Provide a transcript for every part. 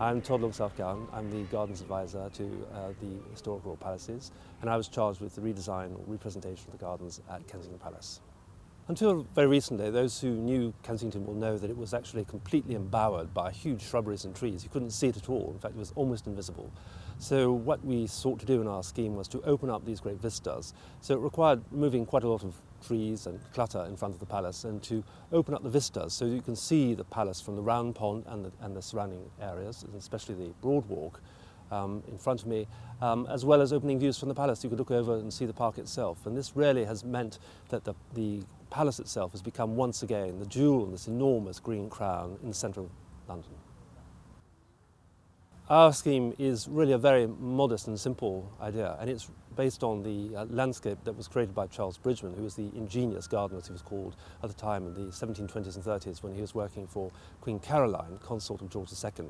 I'm Todd Longstaff-Gowan. I'm the Gardens Advisor to the Historic Royal Palaces, and I was charged with the redesign or representation of the gardens at Kensington Palace. Until very recently, those who knew Kensington will know that it was actually completely embowered by huge shrubberies and trees. You couldn't see it at all. In fact, it was almost invisible. So what we sought to do in our scheme was to open up these great vistas. So it required removing quite a lot of trees and clutter in front of the palace and to open up the vistas so you can see the palace from the round pond and the surrounding areas, especially the broad walk in front of me, as well as opening views from the palace. You could look over and see the park itself. And this really has meant that the palace itself has become once again the jewel in this enormous green crown in the centre of London. Our scheme is really a very modest and simple idea, and it's based on the landscape that was created by Charles Bridgman, who was the ingenious gardener, as he was called at the time in the 1720s and 30s when he was working for Queen Caroline, consort of George II.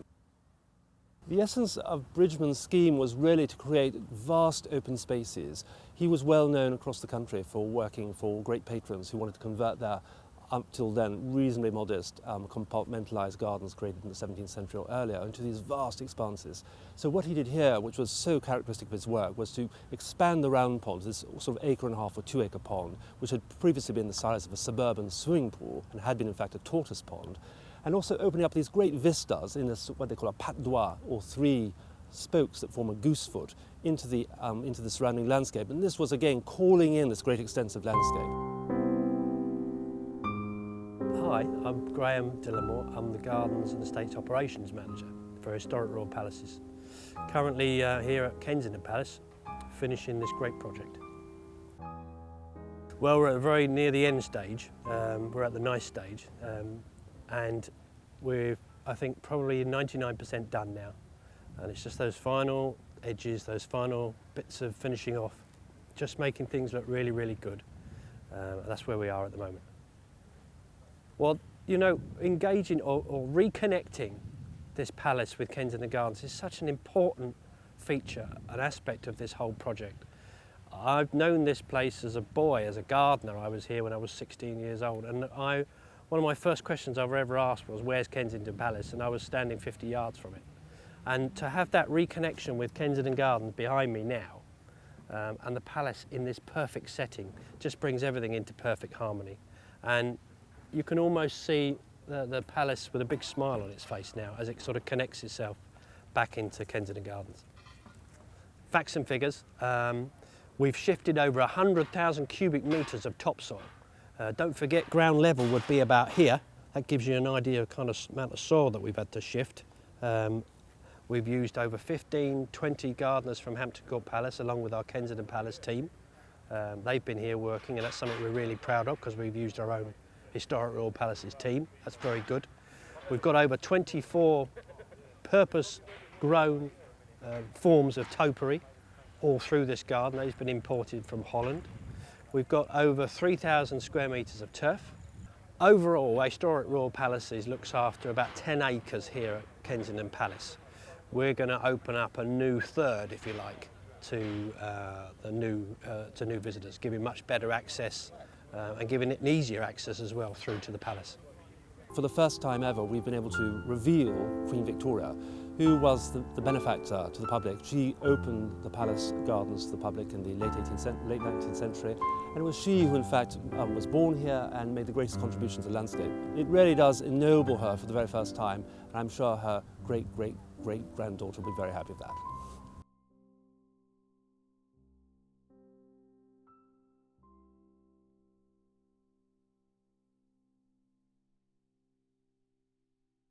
The essence of Bridgman's scheme was really to create vast open spaces. He was well known across the country for working for great patrons who wanted to convert their, up till then, reasonably modest compartmentalised gardens created in the 17th century or earlier into these vast expanses. So what he did here, which was so characteristic of his work, was to expand the round pond, this sort of 1.5 or 2 acre pond, which had previously been the size of a suburban swimming pool and had been in fact a tortoise pond, and also opening up these great vistas in this, what they call a patte d'oie, or 3 spokes that form a goose foot into the surrounding landscape. And this was again calling in this great extensive landscape. Hi, I'm Graham Dillamore. I'm the Gardens and Estates Operations Manager for Historic Royal Palaces. Currently here at Kensington Palace, finishing this great project. Well, we're very near the end stage. We're at the nice stage. And we're, I think, probably 99% done now. And it's just those final edges, those final bits of finishing off, just making things look really, really good. That's where we are at the moment. Well, you know, engaging or reconnecting this palace with Kensington Gardens is such an important feature, an aspect of this whole project. I've known this place as a boy, as a gardener. I was here when I was 16 years old, and one of my first questions I ever asked was, where's Kensington Palace? And I was standing 50 yards from it. And to have that reconnection with Kensington Gardens behind me now, and the palace in this perfect setting, just brings everything into perfect harmony. And you can almost see the palace with a big smile on its face now as it sort of connects itself back into Kensington Gardens. Facts and figures, we've shifted over 100,000 cubic metres of topsoil. Don't forget, ground level would be about here. That gives you an idea of kind of amount of soil that we've had to shift. We've used over 20 gardeners from Hampton Court Palace along with our Kensington Palace team. They've been here working, and that's something we're really proud of because we've used our own Historic Royal Palaces team. That's very good. We've got over 24 purpose-grown forms of topiary all through this garden. They've been imported from Holland. We've got over 3,000 square metres of turf. Overall, Historic Royal Palaces looks after about 10 acres here at Kensington Palace. We're going to open up a new third, if you like, to new visitors, giving much better access and giving it an easier access as well through to the palace. For the first time ever, we've been able to reveal Queen Victoria, who was the benefactor to the public. She opened the palace gardens to the public in the late 19th century, and it was she who in fact was born here and made the greatest contribution to the landscape. It really does ennoble her for the very first time, and I'm sure her great-great-great-granddaughter will be very happy with that.